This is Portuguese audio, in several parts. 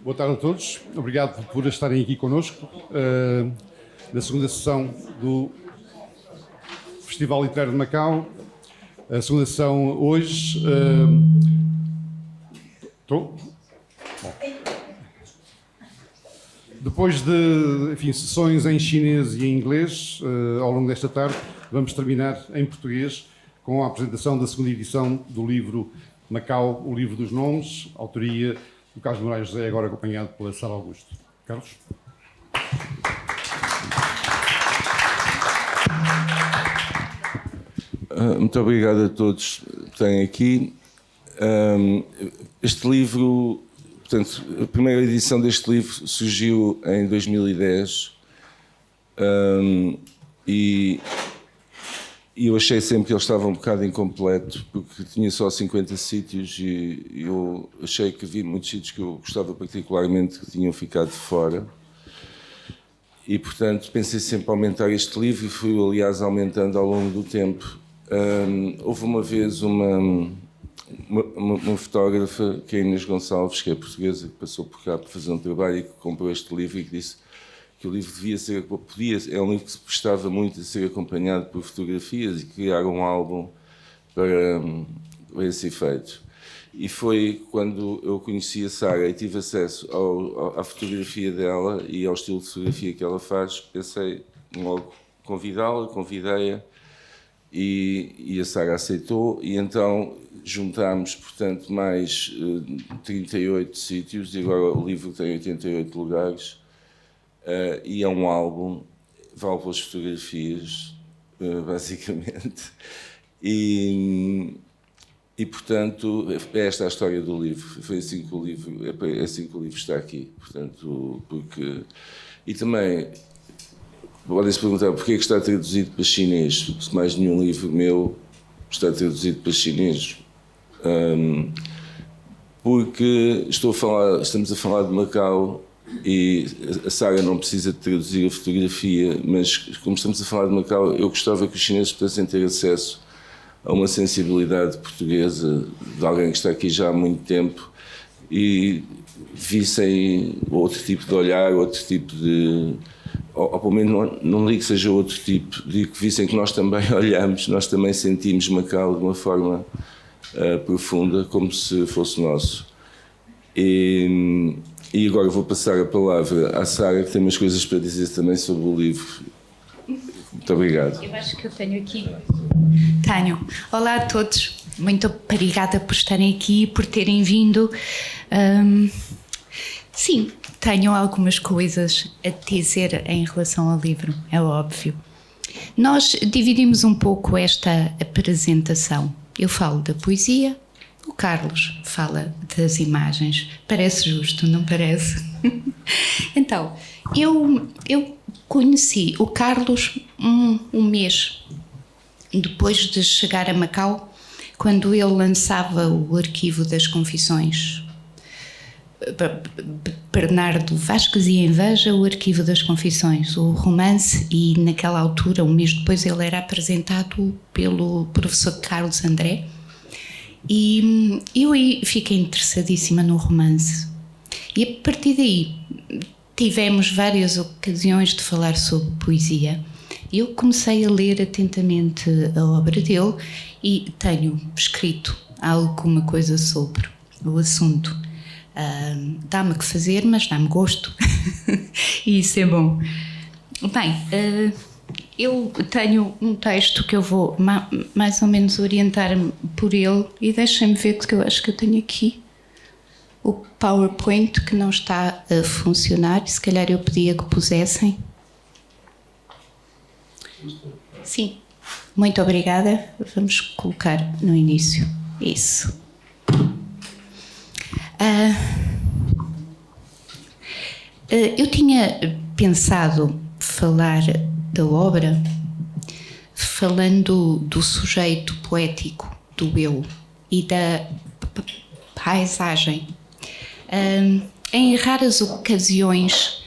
Boa tarde a todos. Obrigado por estarem aqui connosco na segunda sessão do Festival Literário de Macau. A segunda sessão hoje... Estou? Bom. Depois de sessões em chinês e em inglês, ao longo desta tarde, vamos terminar em português com a apresentação da segunda edição do livro Macau, o Livro dos Nomes, autoria do Carlos Moraes José, agora acompanhado pela Sara Augusto. Carlos? Muito obrigado a todos que estão aqui. Este livro, portanto, a primeira edição deste livro surgiu em 2010 e eu achei sempre que ele estava um bocado incompleto, porque tinha só 50 sítios e eu achei que havia muitos sítios que eu gostava particularmente que tinham ficado de fora. E, portanto, pensei sempre aumentar este livro e fui, aliás, aumentando ao longo do tempo. Houve uma vez uma fotógrafa, que é a Inês Gonçalves, que é portuguesa, que passou por cá para fazer um trabalho e que comprou este livro e que disse que o livro é um livro que se prestava muito a ser acompanhado por fotografias e criar um álbum para esse efeito. E foi quando eu conheci a Sara e tive acesso à fotografia dela e ao estilo de fotografia que ela faz, pensei logo convidá-la, convidei-a e a Sara aceitou e então juntámos, portanto, mais 38 sítios e agora o livro tem 88 lugares. E é um álbum, vale pelas fotografias, basicamente. E, portanto, esta é a história do livro. Foi assim que o livro, é assim que o livro está aqui. Portanto, porque... E também, podem-se perguntar porquê é que está traduzido para chinês, se mais nenhum livro meu está traduzido para chinês. Porque estamos a falar de Macau e a Sara não precisa de traduzir a fotografia, mas como estamos a falar de Macau, eu gostava que os chineses pudessem ter acesso a uma sensibilidade portuguesa de alguém que está aqui já há muito tempo e vissem outro tipo de olhar, outro tipo de... Ou pelo menos não digo que seja outro tipo, digo que vissem que nós também olhamos, nós também sentimos Macau de uma forma profunda, como se fosse nosso. E agora vou passar a palavra à Sara, que tem umas coisas para dizer também sobre o livro. Muito obrigado. Eu acho que eu tenho aqui. Tenho. Olá a todos. Muito obrigada por estarem aqui e por terem vindo. Sim, tenho algumas coisas a dizer em relação ao livro, é óbvio. Nós dividimos um pouco esta apresentação. Eu falo da poesia, o Carlos fala das imagens. Parece justo, não parece? Então, eu conheci o Carlos um mês depois de chegar a Macau, quando ele lançava o Arquivo das Confissões. Bernardo Vasquez e Enveja, o Arquivo das Confissões, o romance, e naquela altura, um mês depois, ele era apresentado pelo professor Carlos André. E eu fiquei interessadíssima no romance. E a partir daí tivemos várias ocasiões de falar sobre poesia. Eu comecei a ler atentamente a obra dele e tenho escrito alguma coisa sobre o assunto. Dá-me que fazer, mas dá-me gosto. E isso é bom. Bem, eu tenho um texto que eu vou mais ou menos orientar-me por ele e deixem-me ver que eu acho que eu tenho aqui o PowerPoint que não está a funcionar, se calhar eu pedia que pusessem. Sim, muito obrigada. Vamos colocar no início. Isso. Eu tinha pensado falar da obra falando do sujeito poético, do eu e da paisagem. Em raras ocasiões,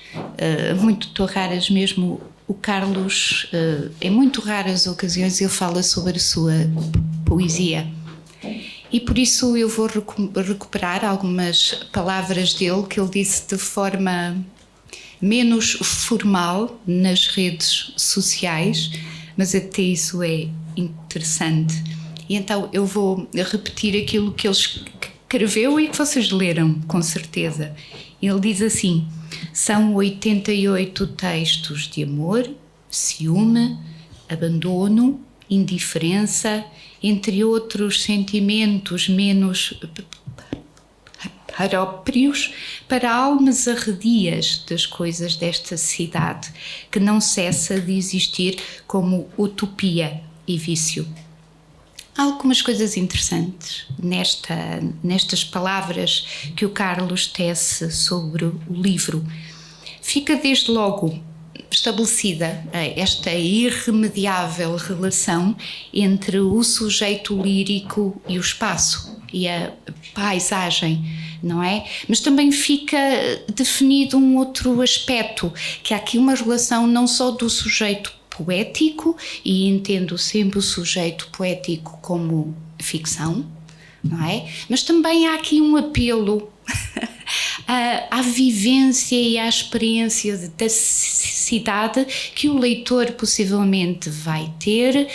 muito raras mesmo, o Carlos, em muito raras ocasiões, ele fala sobre a sua poesia. E por isso eu vou recuperar algumas palavras dele que ele disse de forma menos formal nas redes sociais, mas até isso é interessante. E então eu vou repetir aquilo que ele escreveu e que vocês leram, com certeza. Ele diz assim: são 88 textos de amor, ciúme, abandono, indiferença, entre outros sentimentos menos próprios, para almas arredias das coisas desta cidade, que não cessa de existir como utopia e vício. Há algumas coisas interessantes nestas palavras que o Carlos tece sobre o livro. Fica desde logo estabelecida esta irremediável relação entre o sujeito lírico e o espaço e a paisagem, não é? Mas também fica definido um outro aspecto, que há aqui uma relação não só do sujeito poético, e entendo sempre o sujeito poético como ficção, não é? Mas também há aqui um apelo à vivência e à experiência da cidade que o leitor possivelmente vai ter,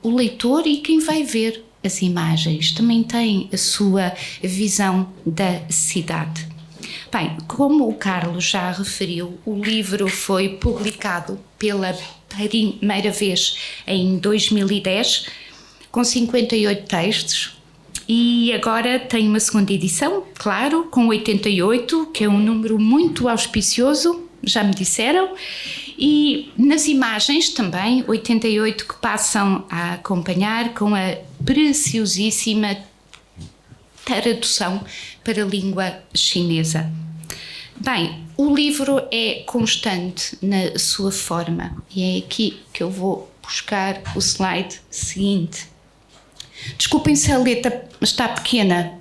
o leitor e quem vai ver as imagens também tem a sua visão da cidade. Bem, como o Carlos já referiu, o livro foi publicado pela primeira vez em 2010, com 58 textos, e agora tem uma segunda edição, claro, com 88, que é um número muito auspicioso, já me disseram, e nas imagens também, 88 que passam a acompanhar com a preciosíssima tradução para a língua chinesa. Bem, o livro é constante na sua forma e é aqui que eu vou buscar o slide seguinte. Desculpem se a letra está pequena,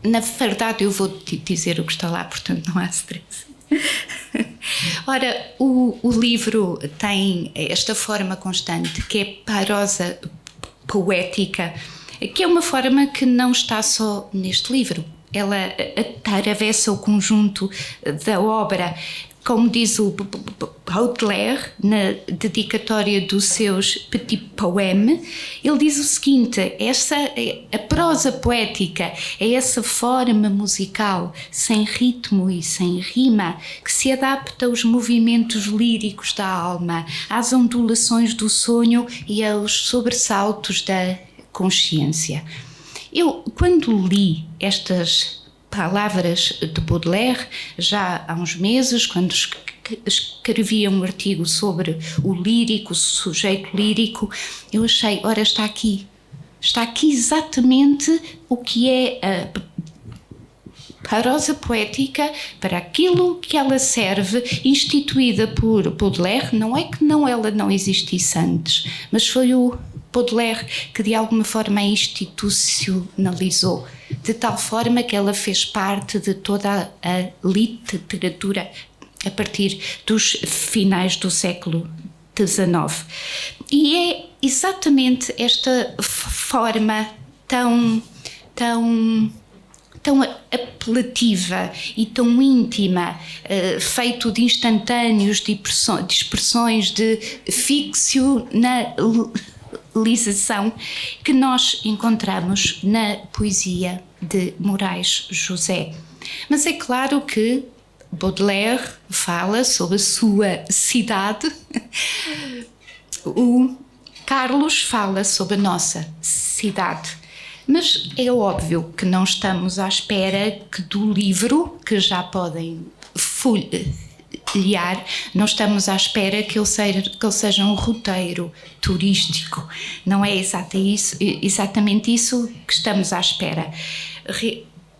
na verdade eu vou dizer o que está lá, portanto não há stress. Ora, o livro tem esta forma constante, que é prosa poética, que é uma forma que não está só neste livro. Ela atravessa o conjunto da obra. Como diz o Baudelaire na dedicatória dos seus Petit Poèmes, ele diz o seguinte: a prosa poética é essa forma musical sem ritmo e sem rima que se adapta aos movimentos líricos da alma, às ondulações do sonho e aos sobressaltos da consciência. Eu, quando li estas palavras de Baudelaire, já há uns meses, quando escrevia um artigo sobre o lírico, o sujeito lírico, eu achei, ora, está aqui exatamente o que é a prosa poética para aquilo que ela serve, instituída por Baudelaire. Não é que ela não existisse antes, mas foi o Baudelaire que de alguma forma a institucionalizou, de tal forma que ela fez parte de toda a literatura a partir dos finais do século XIX. E é exatamente esta forma tão apelativa e tão íntima, feito de instantâneos, de expressões, de ficcionalização, que nós encontramos na poesia de Moraes José. Mas é claro que Baudelaire fala sobre a sua cidade, o Carlos fala sobre a nossa cidade. Mas é óbvio que não estamos à espera que do livro, que já podem folhear, não estamos à espera que ele seja um roteiro turístico. Não é exatamente isso que estamos à espera.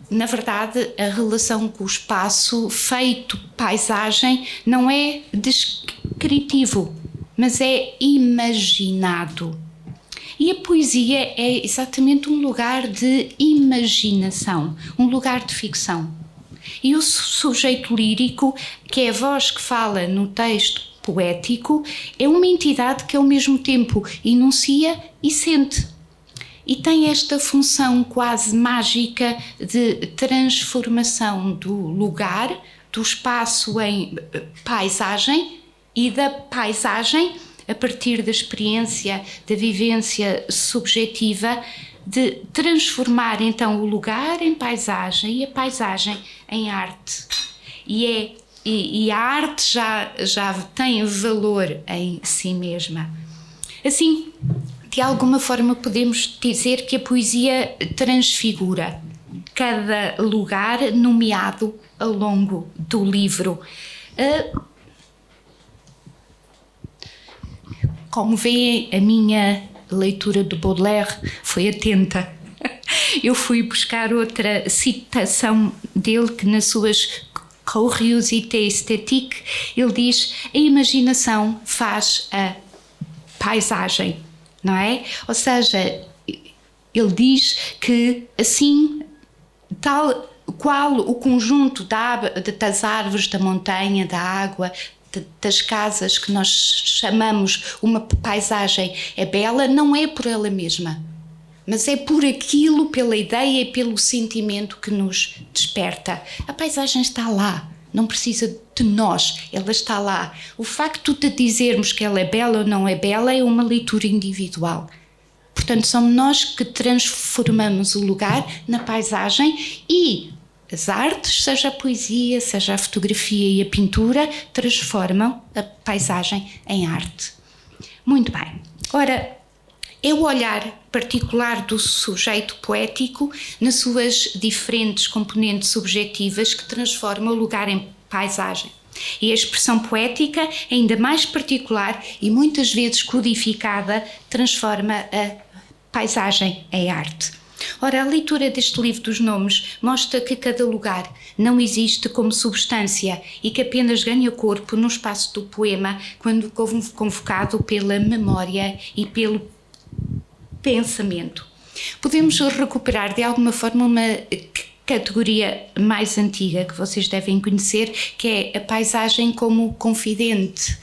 Na verdade, a relação com o espaço feito paisagem não é descritivo, mas é imaginado. E a poesia é exatamente um lugar de imaginação, um lugar de ficção. E o sujeito lírico, que é a voz que fala no texto poético, é uma entidade que ao mesmo tempo enuncia e sente. e tem esta função quase mágica de transformação do lugar, do espaço em paisagem e da paisagem, a partir da experiência, da vivência subjetiva, de transformar então o lugar em paisagem e a paisagem em arte. E a arte já tem valor em si mesma. Assim, de alguma forma podemos dizer que a poesia transfigura cada lugar nomeado ao longo do livro. Como veem, a minha leitura de Baudelaire foi atenta. Eu fui buscar outra citação dele que nas suas Curiosité esthétique ele diz: a imaginação faz a paisagem, não é? Ou seja, ele diz que assim, tal qual o conjunto das árvores, da montanha, da água, das casas que nós chamamos uma paisagem é bela, não é por ela mesma, mas é por aquilo, pela ideia e pelo sentimento que nos desperta. A paisagem está lá, não precisa de nós, ela está lá. O facto de dizermos que ela é bela ou não é bela é uma leitura individual. Portanto, somos nós que transformamos o lugar na paisagem, e as artes, seja a poesia, seja a fotografia e a pintura, transformam a paisagem em arte. Muito bem. Ora, é o olhar particular do sujeito poético nas suas diferentes componentes subjetivas que transforma o lugar em paisagem. E a expressão poética, ainda mais particular e muitas vezes codificada, transforma a paisagem em arte. Ora, a leitura deste livro dos nomes mostra que cada lugar não existe como substância e que apenas ganha corpo no espaço do poema quando convocado pela memória e pelo pensamento. Podemos recuperar de alguma forma uma categoria mais antiga que vocês devem conhecer, que é a paisagem como confidente,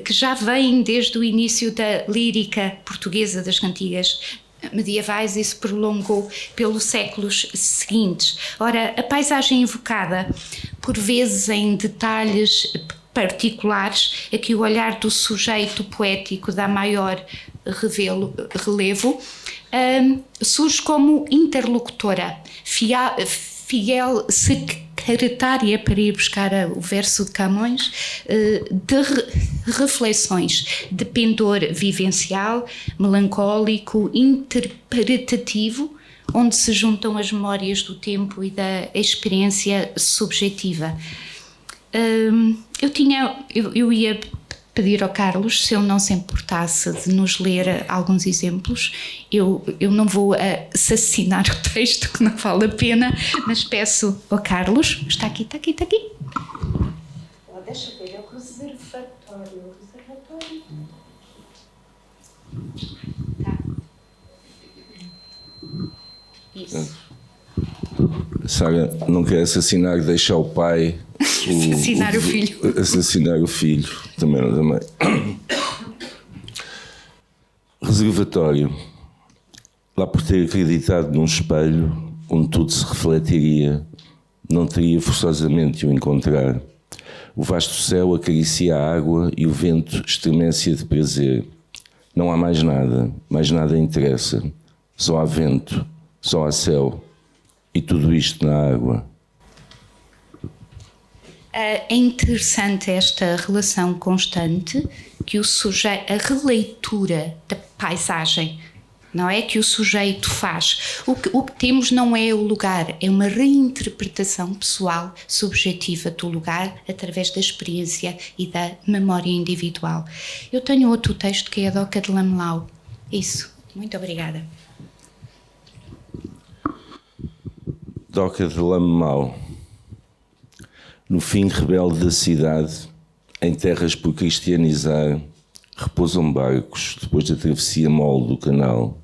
que já vem desde o início da lírica portuguesa das cantigas medievais e se prolongou pelos séculos seguintes. Ora, a paisagem evocada, por vezes em detalhes particulares, a que o olhar do sujeito poético dá maior relevo, surge como interlocutora, fiel secretária, para ir buscar o verso de Camões, de reflexões de pendor vivencial, melancólico, interpretativo, onde se juntam as memórias do tempo e da experiência subjetiva. Eu ia pedir ao Carlos se ele não se importasse de nos ler alguns exemplos. Eu não vou assassinar o texto, que não vale a pena, mas peço ao Carlos. Está aqui. Deixa ver, é o reservatório. Tá. Isso. Sara não quer assassinar, deixa o pai... Assassinar o filho. Assassinar o filho, também. Reservatório. Lá por ter acreditado num espelho onde tudo se refletiria, não teria forçosamente de o encontrar. O vasto céu acaricia a água e o vento estremece de prazer. Não há mais nada interessa. Só há vento, só há céu e tudo isto na água. É interessante esta relação constante que a releitura da paisagem, não é, que o sujeito faz. O que temos não é o lugar, é uma reinterpretação pessoal, subjetiva do lugar, através da experiência e da memória individual. Eu tenho outro texto que é a Doca de Lamelau. Isso, muito obrigada. Doca de Lamelau. No fim rebelde da cidade, em terras por cristianizar, repousam barcos depois da travessia mole do canal.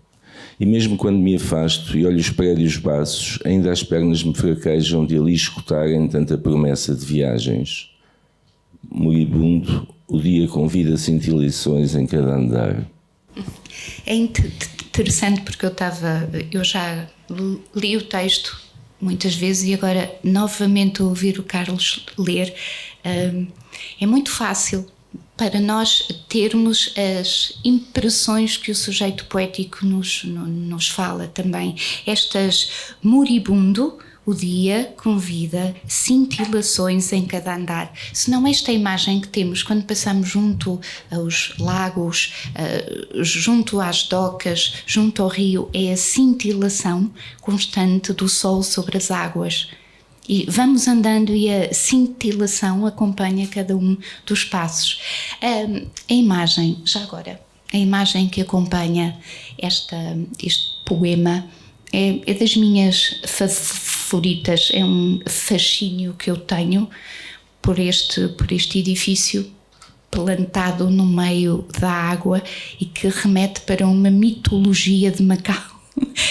E mesmo quando me afasto e olho os prédios baços, ainda as pernas me fraquejam de ali escutarem tanta promessa de viagens. Moribundo, o dia convida cintilações em cada andar. É interessante porque eu já li o texto muitas vezes e agora novamente ouvir o Carlos ler, é muito fácil para nós termos as impressões que o sujeito poético nos fala também. Estas moribundo, o dia convida cintilações em cada andar. Se não esta imagem que temos quando passamos junto aos lagos, junto às docas, junto ao rio, é a cintilação constante do sol sobre as águas. E vamos andando e a cintilação acompanha cada um dos passos. A imagem, já agora, a imagem que acompanha este poema é das minhas favoritas, é um fascínio que eu tenho por este edifício plantado no meio da água e que remete para uma mitologia de Macau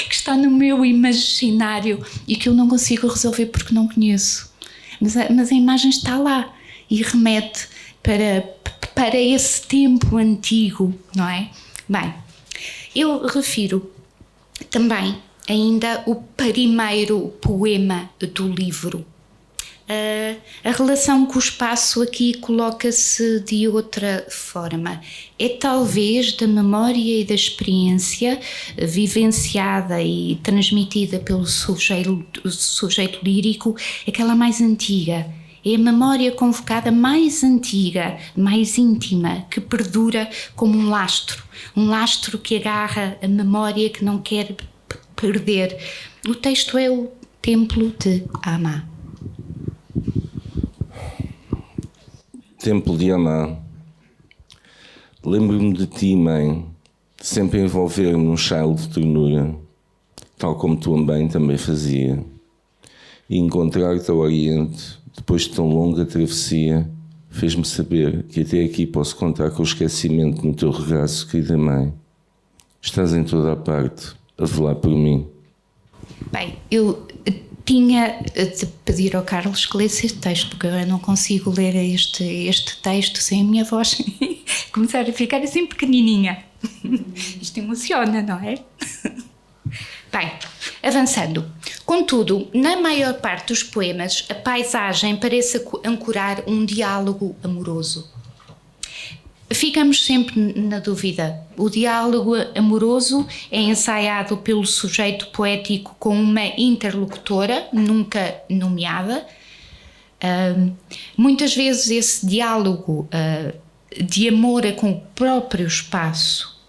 que está no meu imaginário e que eu não consigo resolver porque não conheço. Mas a imagem está lá e remete para esse tempo antigo, não é? Bem, eu refiro também ainda o primeiro poema do livro. A relação com o espaço aqui coloca-se de outra forma. É talvez da memória e da experiência vivenciada e transmitida pelo sujeito lírico, aquela mais antiga. É a memória convocada mais antiga, mais íntima, que perdura como um lastro que agarra a memória que não quer perder. O texto é o Templo de Amá. Templo de Amá. Lembro-me de ti, mãe, sempre a envolver-me num chale de ternura, tal como tua mãe também fazia. E encontrar-te ao Oriente, depois de tão longa travessia, fez-me saber que até aqui posso contar com o esquecimento no teu regaço, querida mãe. Estás em toda a parte, a velar por mim. Bem, eu tinha de pedir ao Carlos que lesse este texto, porque eu não consigo ler este texto sem a minha voz começar a ficar assim pequenininha. Isto emociona, não é? Bem, avançando. Contudo, na maior parte dos poemas, a paisagem parece ancorar um diálogo amoroso. Ficamos sempre na dúvida. O diálogo amoroso é ensaiado pelo sujeito poético com uma interlocutora, nunca nomeada. Muitas vezes esse diálogo de amor é com o próprio espaço.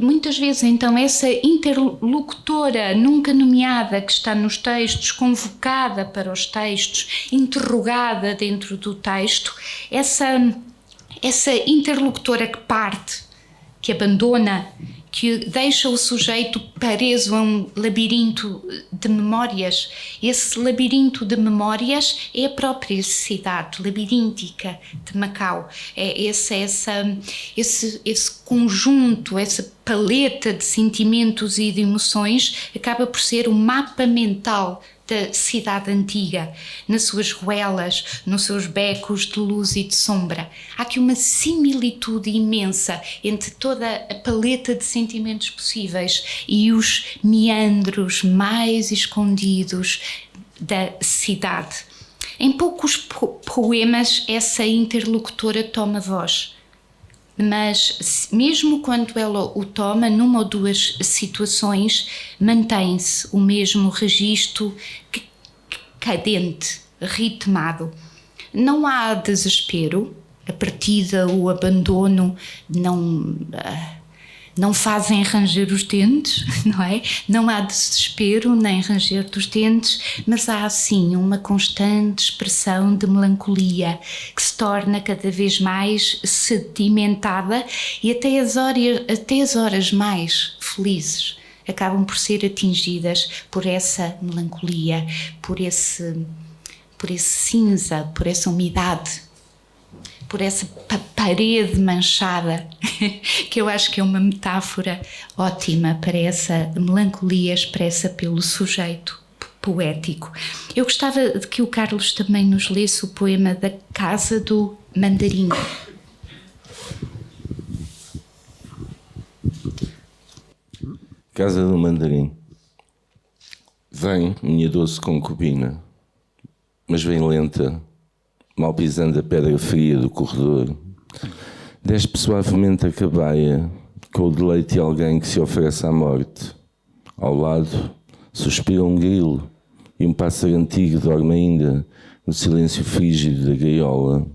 Muitas vezes, então, essa interlocutora nunca nomeada que está nos textos, convocada para os textos, interrogada dentro do texto, essa interlocutora que parte, que abandona, que deixa o sujeito preso a um labirinto de memórias. Esse labirinto de memórias é a própria cidade labiríntica de Macau. É esse conjunto, essa paleta de sentimentos e de emoções acaba por ser o mapa mental da cidade antiga, nas suas ruelas, nos seus becos de luz e de sombra. Há aqui uma similitude imensa entre toda a paleta de sentimentos possíveis e os meandros mais escondidos da cidade. Em poucos poemas essa interlocutora toma voz, mas mesmo quando ela o toma, numa ou duas situações, mantém-se o mesmo registro cadente, ritmado. Não há desespero, a partida, o abandono não fazem ranger os dentes, não é? Não há desespero nem ranger dos dentes, mas há sim uma constante expressão de melancolia que se torna cada vez mais sedimentada e até as horas mais felizes acabam por ser atingidas por essa melancolia, por esse cinza, por essa umidade, por essa parede manchada, que eu acho que é uma metáfora ótima para essa melancolia expressa pelo sujeito poético. Eu gostava de que o Carlos também nos lesse o poema da Casa do Mandarim. Casa do Mandarim. Vem, minha doce concubina, mas vem lenta, mal pisando a pedra fria do corredor. Despe suavemente a cabaia, com o deleite de alguém que se oferece à morte. Ao lado, suspira um grilo e um pássaro antigo dorme ainda no silêncio frígido da gaiola.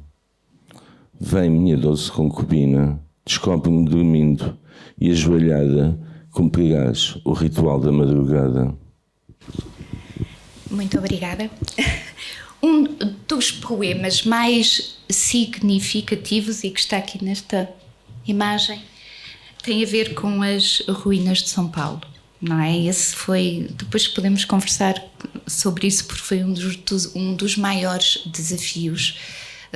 Vem, minha doce concubina, descobre-me dormindo e ajoelhada cumprirás o ritual da madrugada. Muito obrigada. Um dos poemas mais significativos e que está aqui nesta imagem tem a ver com as ruínas de São Paulo, não é? Esse foi, depois podemos conversar sobre isso, porque foi um dos maiores desafios,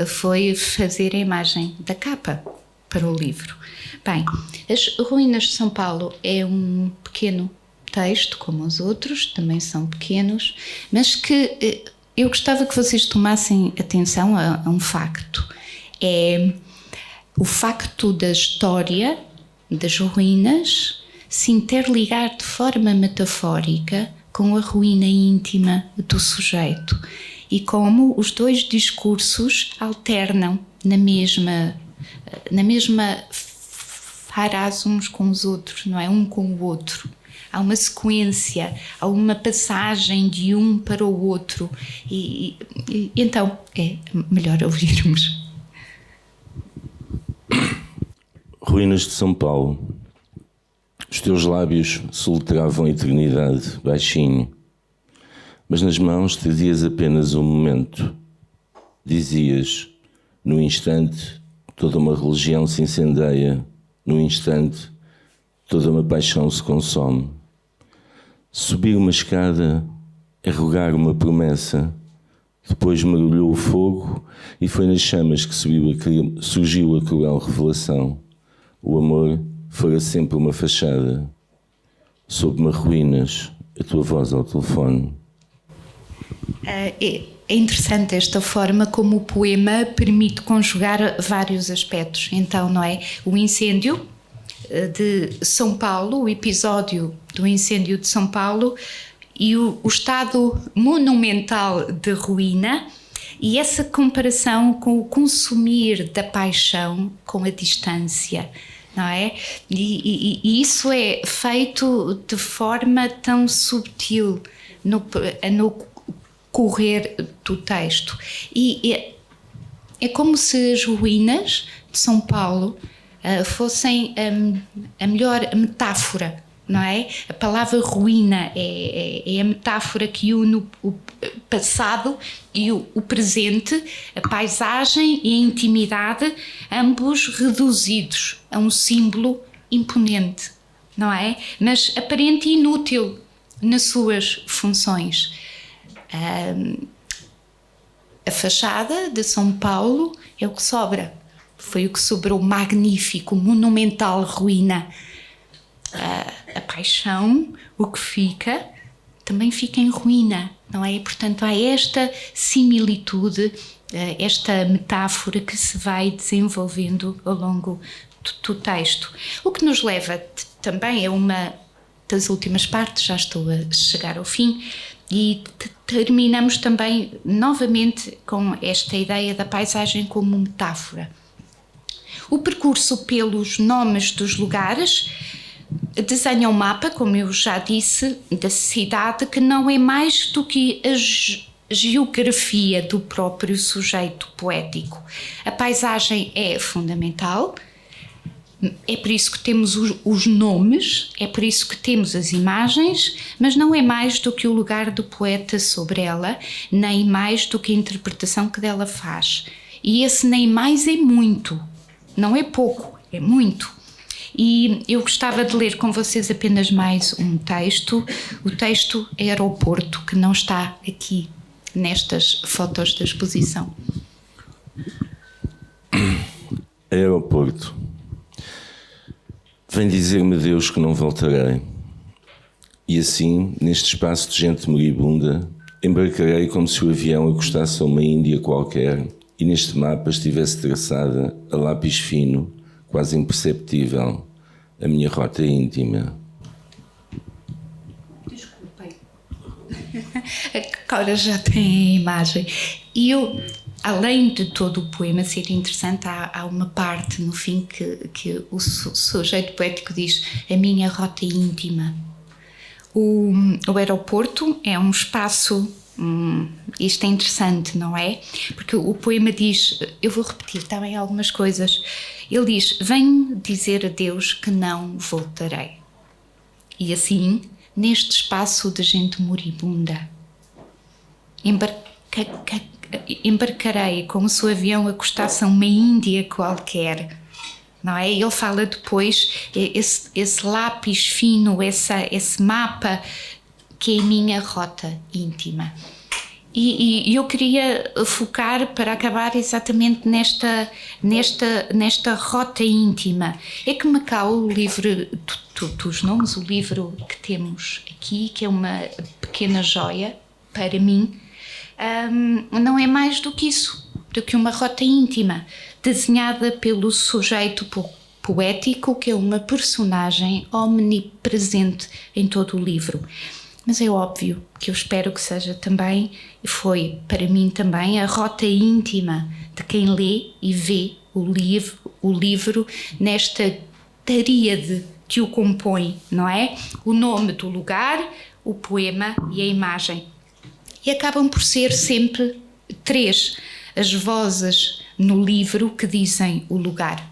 foi fazer a imagem da capa para o livro. Bem, as ruínas de São Paulo é um pequeno texto, como os outros, também são pequenos, mas que eu gostava que vocês tomassem atenção a um facto. É o facto da história das ruínas se interligar de forma metafórica com a ruína íntima do sujeito e como os dois discursos alternam na mesma frase uns com os outros, não é? Um com o outro. Há uma sequência, há uma passagem de um para o outro e então é melhor ouvirmos. Ruínas de São Paulo. Os teus lábios soletravam a eternidade, baixinho, mas nas mãos trazias apenas um momento. Dizias, no instante, toda uma religião se incendeia, no instante, toda uma paixão se consome. Subir uma escada é rogar uma promessa, depois mergulhou o fogo e foi nas chamas que surgiu a cruel revelação. O amor fora sempre uma fachada. Sob-me ruínas, a tua voz ao telefone. É interessante esta forma como o poema permite conjugar vários aspectos. Então, não é? O incêndio de São Paulo, o episódio do incêndio de São Paulo e o estado monumental de ruína e essa comparação com o consumir da paixão com a distância, não é? E isso é feito de forma tão subtil no correr do texto. E é como se as ruínas de São Paulo fossem a melhor metáfora, não é? A palavra ruína é a metáfora que une o passado e o presente, a paisagem e a intimidade, ambos reduzidos a um símbolo imponente, não é? Mas aparente e inútil nas suas funções. A fachada de São Paulo é o que sobra. Foi o que sobrou, magnífico, monumental ruína. A paixão, o que fica, também fica em ruína, não é? Também há esta similitude, esta metáfora que se vai desenvolvendo ao longo do texto. O que nos leva também a uma das últimas partes, já estou a chegar ao fim, e terminamos também novamente com esta ideia da paisagem como metáfora. O percurso pelos nomes dos lugares desenha um mapa, como eu já disse, da cidade que não é mais do que a geografia do próprio sujeito poético. A paisagem é fundamental, é por isso que temos os nomes, é por isso que temos as imagens, mas não é mais do que o lugar do poeta sobre ela, nem mais do que a interpretação que dela faz. E esse nem mais é muito. Não é pouco, é muito. E eu gostava de ler com vocês apenas mais um texto, o texto Aeroporto, que não está aqui nestas fotos da exposição. Aeroporto. Vem dizer-me Deus que não voltarei. E assim, neste espaço de gente moribunda, embarcarei como se o avião encostasse a uma Índia qualquer e neste mapa estivesse traçada, a lápis fino, quase imperceptível, a minha rota íntima. Agora já tem a imagem. E eu, além de todo o poema ser interessante, há uma parte no fim que o sujeito poético diz: a minha rota íntima. O aeroporto é um espaço, isto é interessante, não é? Porque o poema diz, eu vou repetir também algumas coisas, ele diz: venho dizer a Deus que não voltarei. E assim, neste espaço de gente moribunda, embarcarei como se o avião acostasse a uma Índia qualquer, não é? Ele fala depois, esse lápis fino, esse mapa que é a minha rota íntima. E eu queria focar para acabar exatamente nesta rota íntima. É que Macau, o livro dos nomes, o livro que temos aqui, que é uma pequena joia para mim, não é mais do que isso, do que uma rota íntima, desenhada pelo sujeito poético, que é uma personagem omnipresente em todo o livro. Mas é óbvio que eu espero que seja também, e foi para mim também, a rota íntima de quem lê e vê o livro nesta taríade que o compõe, não é? O nome do lugar, o poema e a imagem. E acabam por ser sempre três as vozes no livro que dizem o lugar,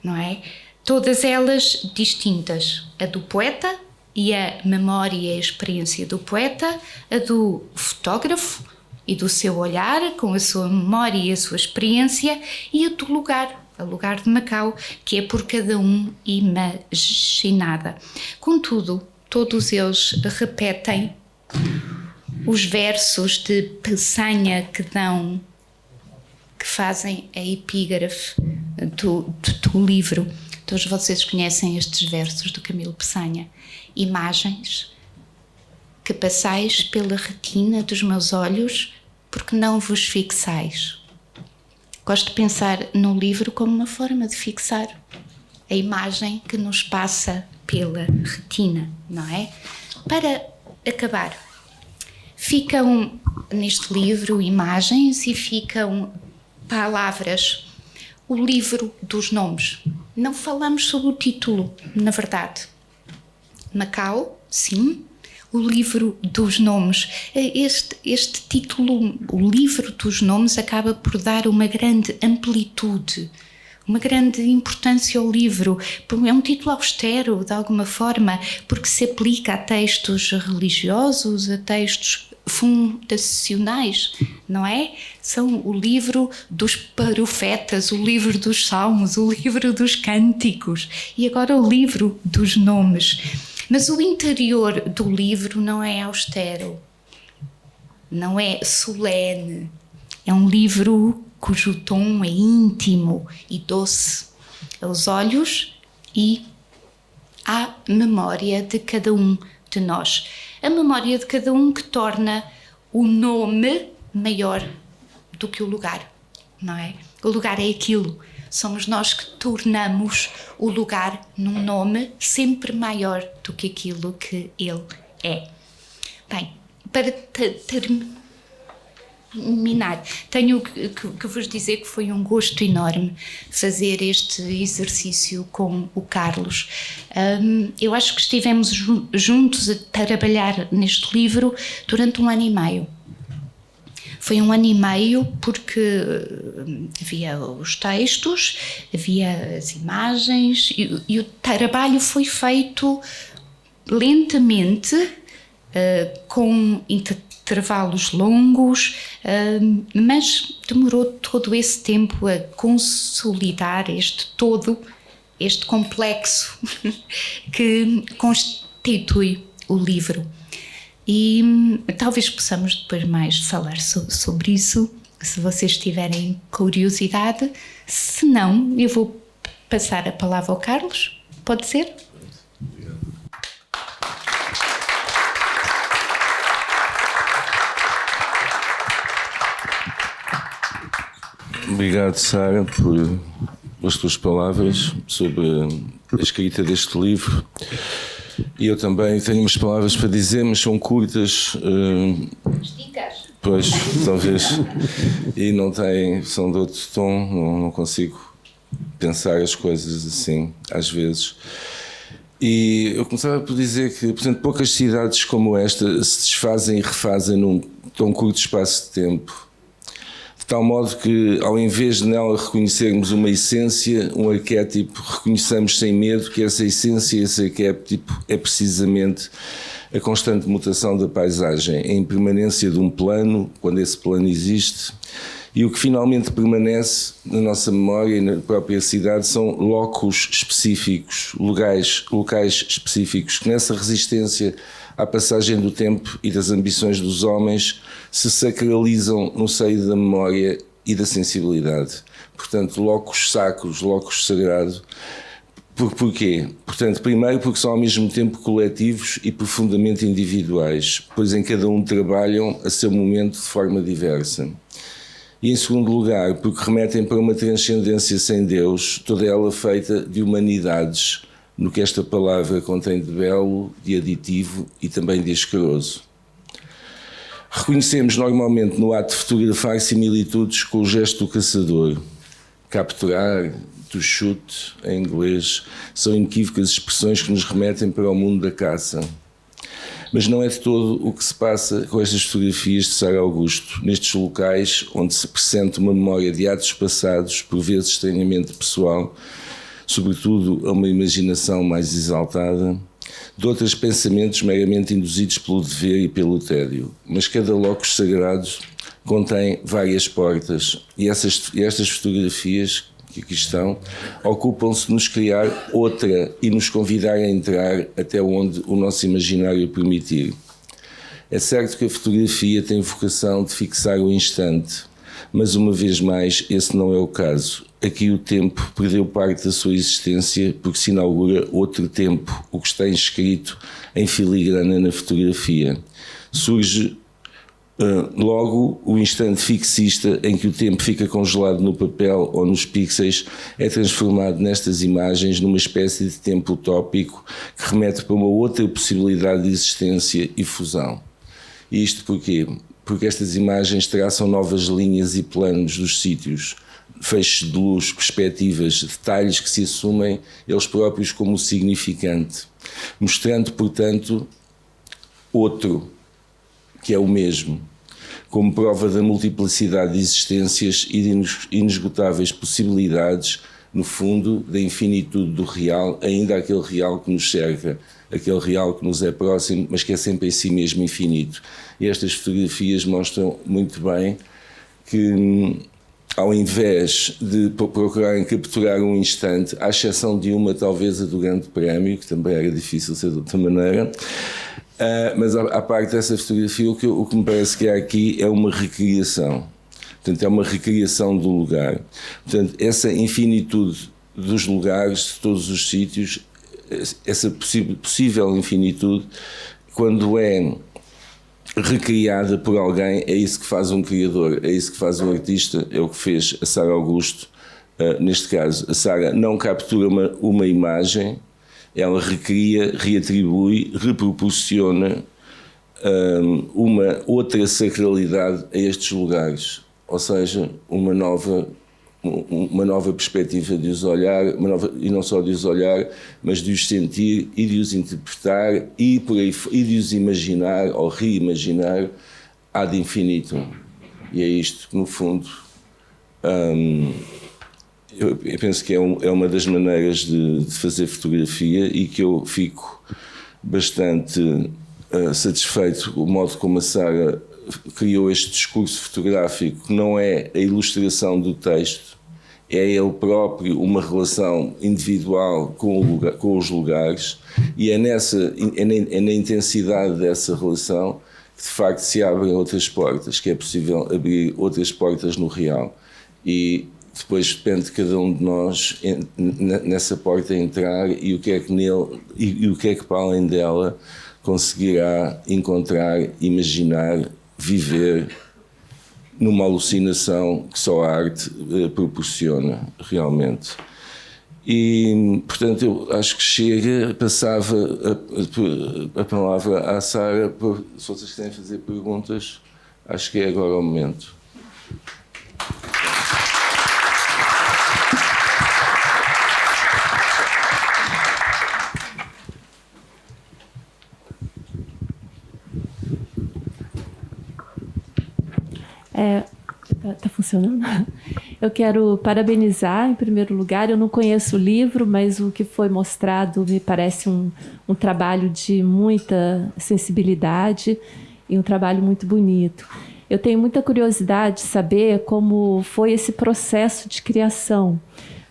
não é? Todas elas distintas, a do poeta e a memória e a experiência do poeta, a do fotógrafo e do seu olhar, com a sua memória e a sua experiência, e a do lugar, o lugar de Macau, que é por cada um imaginada. Contudo, todos eles repetem os versos de Peçanha que fazem a epígrafe do livro. Todos vocês conhecem estes versos do Camilo Peçanha. Imagens que passais pela retina dos meus olhos, porque não vos fixais. Gosto de pensar no livro como uma forma de fixar a imagem que nos passa pela retina, não é? Para acabar, ficam neste livro imagens e ficam palavras. O livro dos nomes. Não falamos sobre o título, na verdade. Macau, sim. O livro dos nomes. Este título, o livro dos nomes, acaba por dar uma grande amplitude, uma grande importância ao livro. É um título austero, de alguma forma, porque se aplica a textos religiosos, a textos fundacionais, não é? São o livro dos profetas, o livro dos salmos, o livro dos cânticos e agora o livro dos nomes. Mas o interior do livro não é austero, não é solene. É um livro cujo tom é íntimo e doce aos olhos e à memória de cada um de nós. A memória de cada um que torna o nome maior do que o lugar, não é? O lugar é aquilo. Somos nós que tornamos o lugar num nome sempre maior do que aquilo que ele é. Bem, para terminar, tenho que vos dizer que foi um gosto enorme fazer este exercício com o Carlos. Eu acho que estivemos juntos a trabalhar neste livro durante 1 ano e meio. Foi 1 ano e meio porque havia os textos, havia as imagens e o trabalho foi feito lentamente, com intervalos longos, mas demorou todo esse tempo a consolidar este complexo que constitui o livro. E talvez possamos depois mais falar sobre isso, se vocês tiverem curiosidade. Se não, eu vou passar a palavra ao Carlos. Pode ser? Obrigado, Sara, pelas tuas palavras sobre a escrita deste livro. E eu também tenho umas palavras para dizer, mas são curtas. Esticas. Pois, talvez. E não têm, são de outro tom, não consigo pensar as coisas assim, às vezes. E eu começava por dizer que, portanto, poucas cidades como esta se desfazem e refazem num tão curto espaço de tempo. De tal modo que, ao invés de nela reconhecermos uma essência, um arquétipo, reconheçamos sem medo que essa essência, esse arquétipo, é precisamente a constante mutação da paisagem, a impermanência de um plano, quando esse plano existe, e o que finalmente permanece na nossa memória e na própria cidade são locos específicos, locais específicos, que nessa resistência à passagem do tempo e das ambições dos homens se sacralizam no seio da memória e da sensibilidade. Portanto, locos sacros, locos sagrados. Porquê? Portanto, primeiro porque são ao mesmo tempo coletivos e profundamente individuais, pois em cada um trabalham a seu momento de forma diversa. E em segundo lugar, porque remetem para uma transcendência sem Deus, toda ela feita de humanidades, no que esta palavra contém de belo, de aditivo e também de asqueroso. Reconhecemos normalmente no ato de fotografar similitudes com o gesto do caçador. Capturar, to shoot, em inglês, são inequívocas expressões que nos remetem para o mundo da caça. Mas não é de todo o que se passa com estas fotografias de Sara Augusto, nestes locais onde se pressente uma memória de atos passados, por vezes estranhamente pessoal, sobretudo a uma imaginação mais exaltada, de outros pensamentos meramente induzidos pelo dever e pelo tédio. Mas cada locus sagrado contém várias portas, e estas fotografias que aqui estão ocupam-se de nos criar outra e nos convidar a entrar até onde o nosso imaginário permitir. É certo que a fotografia tem vocação de fixar o instante, mas uma vez mais esse não é o caso. Aqui o tempo perdeu parte da sua existência porque se inaugura outro tempo, o que está inscrito em filigrana na fotografia. Surge logo o instante fixista em que o tempo fica congelado no papel ou nos pixels é transformado nestas imagens numa espécie de tempo utópico que remete para uma outra possibilidade de existência e fusão. E isto porquê? Porque estas imagens traçam novas linhas e planos dos sítios, feixes de luz, perspectivas, detalhes que se assumem eles próprios como significante, mostrando, portanto, outro, que é o mesmo, como prova da multiplicidade de existências e de inesgotáveis possibilidades, no fundo, da infinitude do real, ainda aquele real que nos cerca, aquele real que nos é próximo, mas que é sempre em si mesmo infinito. E estas fotografias mostram muito bem que, ao invés de procurarem capturar um instante, à exceção de uma, talvez a do Grande Prémio, que também era difícil ser de outra maneira, mas à parte dessa fotografia, o que me parece que há aqui é uma recriação. Portanto, é uma recriação do lugar. Portanto, essa infinitude dos lugares, de todos os sítios, essa possível infinitude, quando é recriada por alguém, é isso que faz um criador, é isso que faz um artista, é o que fez a Sara Augusto. Neste caso, a Sara não captura uma imagem, ela recria, reatribui, reproporciona uma outra sacralidade a estes lugares, ou seja, uma nova perspectiva de os olhar, e não só de os olhar, mas de os sentir e de os interpretar e de os imaginar ou reimaginar ad infinitum. E é isto que, no fundo, eu penso que é uma das maneiras de fazer fotografia e que eu fico bastante satisfeito com o modo como a Sara criou este discurso fotográfico, que não é a ilustração do texto, é ele próprio uma relação individual com os lugares, e é na intensidade dessa relação que de facto se abrem outras portas, que é possível abrir outras portas no real. E depois depende de cada um de nós nessa porta entrar e o que é que nele e o que é que para além dela conseguirá encontrar, imaginar, viver numa alucinação que só a arte proporciona realmente. E, portanto, eu acho que chega, passava a palavra à Sara, se vocês querem fazer perguntas, acho que é agora o momento. Tá funcionando? Eu quero parabenizar, em primeiro lugar. Eu não conheço o livro, mas o que foi mostrado me parece um trabalho de muita sensibilidade e um trabalho muito bonito. Eu tenho muita curiosidade de saber como foi esse processo de criação,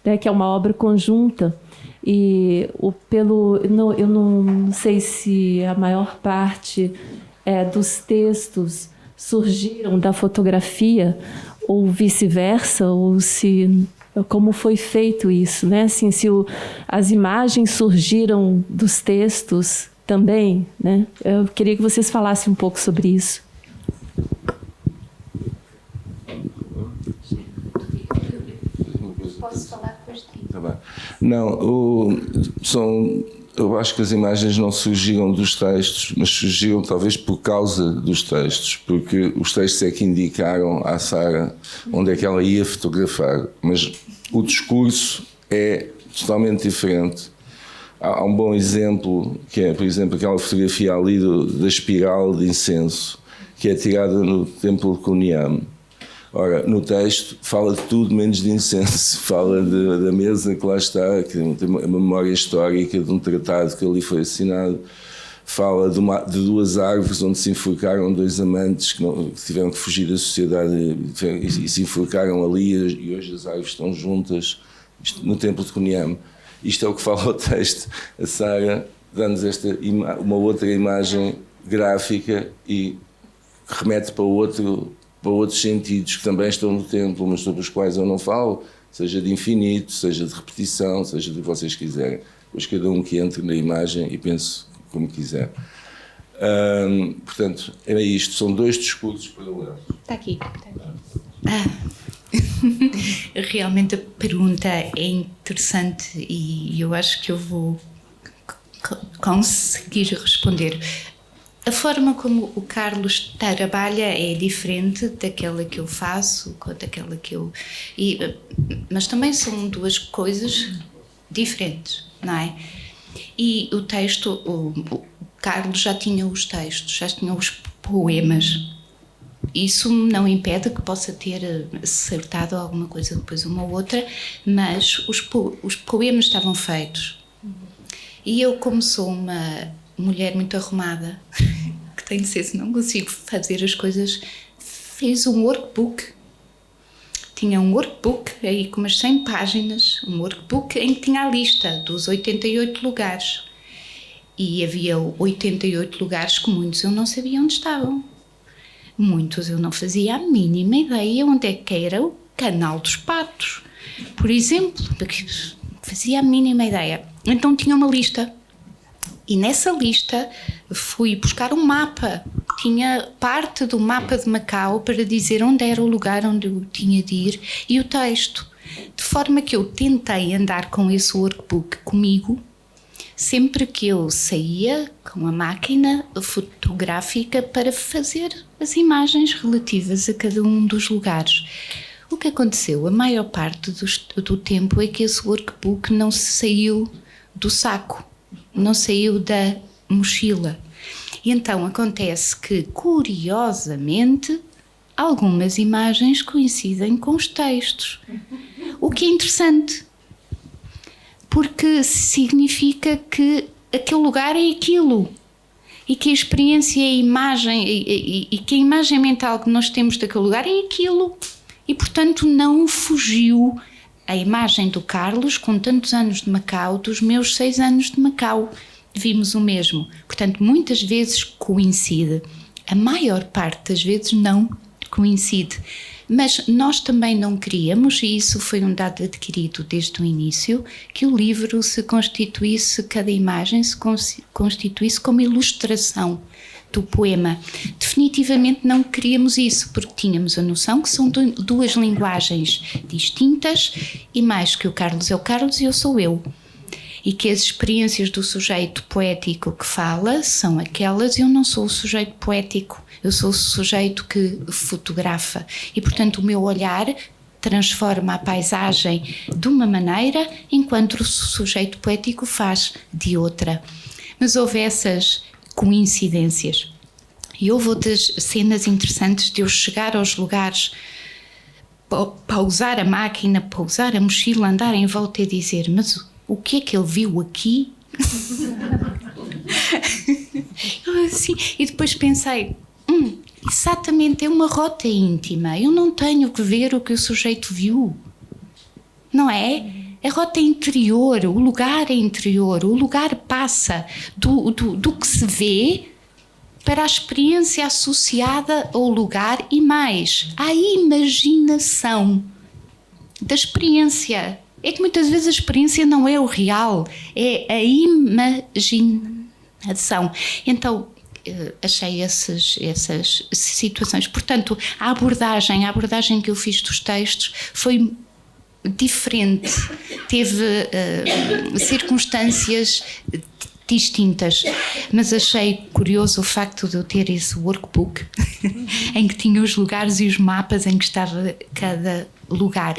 né, que é uma obra conjunta. E eu não sei se a maior parte dos textos surgiram da fotografia ou vice-versa, ou se como foi feito isso, né? Assim, se as imagens surgiram dos textos também, né? Eu queria que vocês falassem um pouco sobre isso. Posso falar depois de ti? Tá bem. Não, eu acho que as imagens não surgiram dos textos, mas surgiram talvez por causa dos textos, porque os textos é que indicaram à Sara onde é que ela ia fotografar, mas o discurso é totalmente diferente. Há um bom exemplo, que é, por exemplo, aquela fotografia ali da espiral de incenso, que é tirada no Templo de Kunyam. Ora, no texto fala de tudo menos de incenso, fala da mesa que lá está, que tem uma memória histórica de um tratado que ali foi assinado, fala de duas árvores onde se enforcaram dois amantes que tiveram que fugir da sociedade e se enforcaram ali, e hoje as árvores estão juntas no Templo de Kunyam. Isto é o que fala o texto. A Sara dá-nos uma outra imagem gráfica e remete para outros sentidos que também estão no templo, mas sobre os quais eu não falo, seja de infinito, seja de repetição, seja do que vocês quiserem. Pois cada um que entre na imagem e pense como quiser. Portanto, é isto. São dois discursos paralelos. Está aqui. Realmente a pergunta é interessante e eu acho que eu vou conseguir responder. A forma como o Carlos trabalha é diferente daquela que eu faço, daquela que eu... mas também são duas coisas diferentes, não é? E o texto, o Carlos já tinha os textos, já tinha os poemas. Isso não impede que possa ter acertado alguma coisa depois uma ou outra, mas os poemas estavam feitos. E eu, como sou uma mulher muito arrumada, que tem de ser, se não consigo fazer as coisas, fiz um workbook. Tinha um workbook aí com umas 100 páginas, um workbook em que tinha a lista dos 88 lugares. E havia 88 lugares que muitos eu não sabia onde estavam. Muitos eu não fazia a mínima ideia onde é que era o Canal dos Patos, por exemplo, porque fazia a mínima ideia. Então tinha uma lista. E nessa lista fui buscar um mapa. Tinha parte do mapa de Macau para dizer onde era o lugar onde eu tinha de ir e o texto. De forma que eu tentei andar com esse workbook comigo sempre que eu saía com a máquina fotográfica para fazer as imagens relativas a cada um dos lugares. O que aconteceu? A maior parte do tempo é que esse workbook não saiu do saco. Não saiu da mochila. E então acontece que, curiosamente, algumas imagens coincidem com os textos. O que é interessante, porque significa que aquele lugar é aquilo. E que a experiência e a imagem, e que a imagem mental que nós temos daquele lugar é aquilo. E, portanto, não fugiu a imagem do Carlos, com tantos anos de Macau, dos meus 6 anos de Macau. Vimos o mesmo. Portanto, muitas vezes coincide. A maior parte das vezes não coincide. Mas nós também não queríamos, e isso foi um dado adquirido desde o início, que o livro se constituísse, cada imagem se constituísse como ilustração do poema. Definitivamente não queríamos isso, porque tínhamos a noção que são duas linguagens distintas e mais que o Carlos é o Carlos e eu sou eu. E que as experiências do sujeito poético que fala são aquelas, eu não sou o sujeito poético, eu sou o sujeito que fotografa. E, portanto, o meu olhar transforma a paisagem de uma maneira, enquanto o sujeito poético faz de outra. Mas houve essas coincidências. E houve outras cenas interessantes de eu chegar aos lugares, pausar a máquina, pausar a mochila, andar em volta e dizer: mas o que é que ele viu aqui? Assim, e depois pensei, exatamente, é uma rota íntima. Eu não tenho que ver o que o sujeito viu. Não é? A rota é interior, o lugar é interior, o lugar passa do que se vê para a experiência associada ao lugar e mais, à imaginação da experiência. É que muitas vezes a experiência não é o real, é a imaginação. Então, achei essas situações. Portanto, a abordagem que eu fiz dos textos foi diferente, teve circunstâncias distintas, mas achei curioso o facto de eu ter esse workbook em que tinha os lugares e os mapas em que estava cada lugar.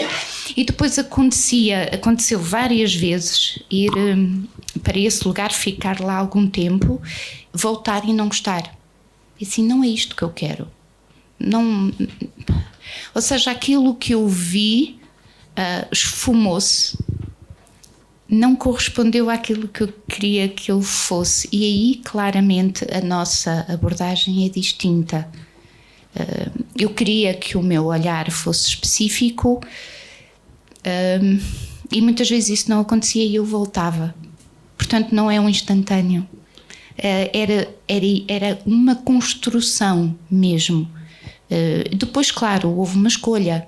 E depois aconteceu várias vezes ir para esse lugar, ficar lá algum tempo, voltar e não gostar. E assim, não é isto que eu quero. Não, ou seja, aquilo que eu vi esfumou-se, não correspondeu àquilo que eu queria que ele fosse, e aí claramente a nossa abordagem é distinta. Eu queria que o meu olhar fosse específico, e muitas vezes isso não acontecia e eu voltava. Portanto, não é um instantâneo, era uma construção mesmo. Depois, claro, houve uma escolha,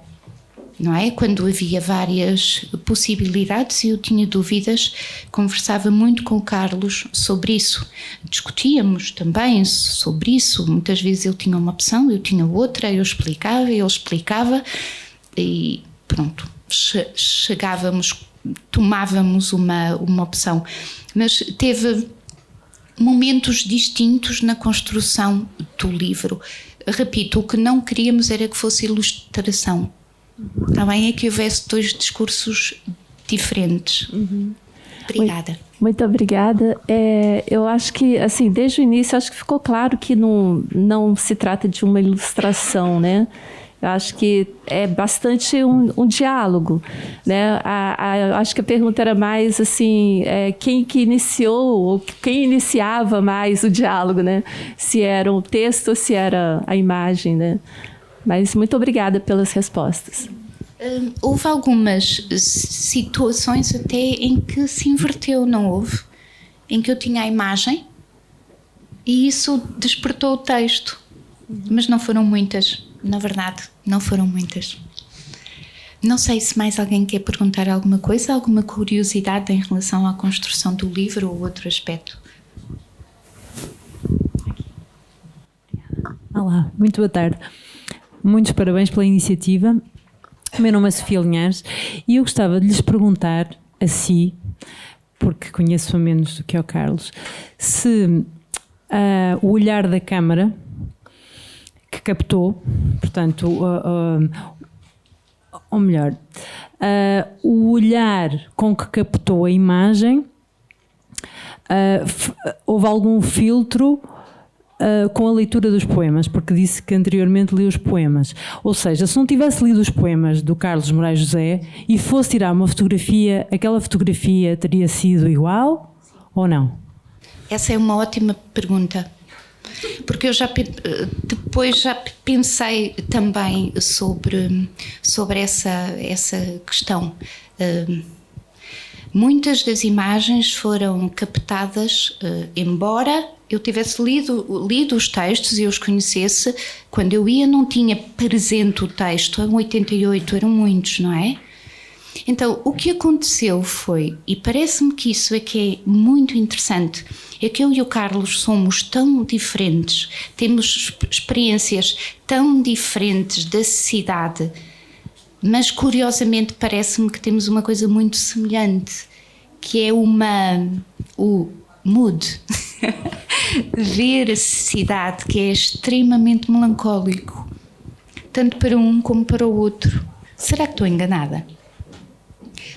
não é? Quando havia várias possibilidades e eu tinha dúvidas, conversava muito com o Carlos sobre isso. Discutíamos também sobre isso. Muitas vezes eu tinha uma opção, eu tinha outra, eu explicava, ele explicava e pronto, tomávamos uma opção. Mas teve momentos distintos na construção do livro. Repito, o que não queríamos era que fosse ilustração. Também é que houvesse dois discursos diferentes. Obrigada. Muito obrigada. Eu acho que, assim, desde o início, acho que ficou claro que não se trata de uma ilustração, né? Eu acho que é bastante um diálogo, né? Acho que a pergunta era mais assim, quem que iniciou, ou quem iniciava mais o diálogo, né? Se era o texto ou se era a imagem, né? Mas muito obrigada pelas respostas. Houve algumas situações até em que se inverteu, não houve? Em que eu tinha a imagem e isso despertou o texto. Mas não foram muitas, na verdade, não foram muitas. Não sei se mais alguém quer perguntar alguma coisa, alguma curiosidade em relação à construção do livro ou outro aspecto. Olá, muito boa tarde. Muitos parabéns pela iniciativa. O meu nome é Sofia Linhares e eu gostava de lhes perguntar a si, porque conheço a menos do que ao Carlos, se o olhar da câmara que captou, portanto, ou melhor, o olhar com que captou a imagem, houve algum filtro com a leitura dos poemas, porque disse que anteriormente li os poemas. Ou seja, se não tivesse lido os poemas do Carlos Moraes José e fosse tirar uma fotografia, aquela fotografia teria sido igual ou não? Essa é uma ótima pergunta, porque eu depois já pensei também sobre essa questão. Muitas das imagens foram captadas, embora eu tivesse lido os textos e os conhecesse, quando eu ia não tinha presente o texto, em 88 eram muitos, não é? Então, o que aconteceu foi, e parece-me que isso é que é muito interessante, é que eu e o Carlos somos tão diferentes, temos experiências tão diferentes da cidade, mas curiosamente parece-me que temos uma coisa muito semelhante, que é o mood. Ver a cidade, que é extremamente melancólico, tanto para um como para o outro. Será que estou enganada?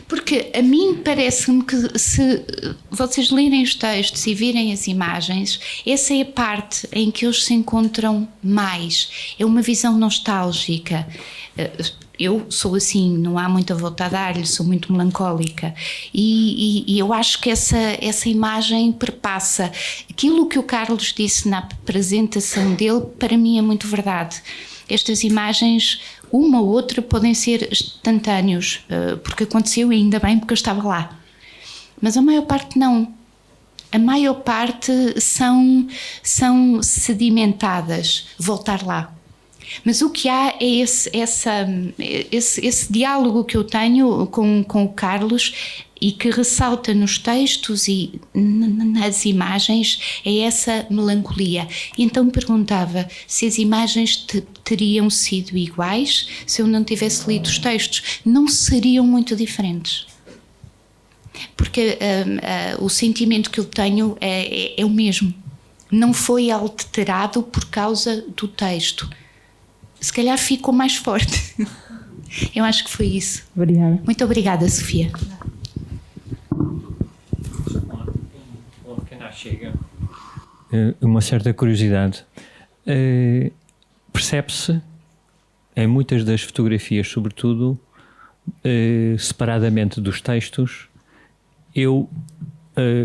Porque a mim parece-me que se vocês lerem os textos e virem as imagens, essa é a parte em que eles se encontram mais. É uma visão nostálgica. Eu sou assim, não há muita volta a dar-lhe, sou muito melancólica. E eu acho que essa imagem perpassa. Aquilo que o Carlos disse na apresentação dele, para mim é muito verdade. Estas imagens, uma ou outra, podem ser instantâneos, porque aconteceu e ainda bem porque eu estava lá. Mas a maior parte não. A maior parte são sedimentadas, voltar lá. Mas o que há é esse diálogo que eu tenho com o Carlos e que ressalta nos textos e nas imagens, é essa melancolia. Então perguntava se as imagens teriam sido iguais se eu não tivesse lido os textos. Não seriam muito diferentes. Porque o sentimento que eu tenho é o mesmo. Não foi alterado por causa do texto. Se calhar ficou mais forte. Eu acho que foi isso. Obrigada. Muito obrigada, Sofia. Chega. Uma certa curiosidade. Percebe-se em muitas das fotografias, sobretudo separadamente dos textos, eu,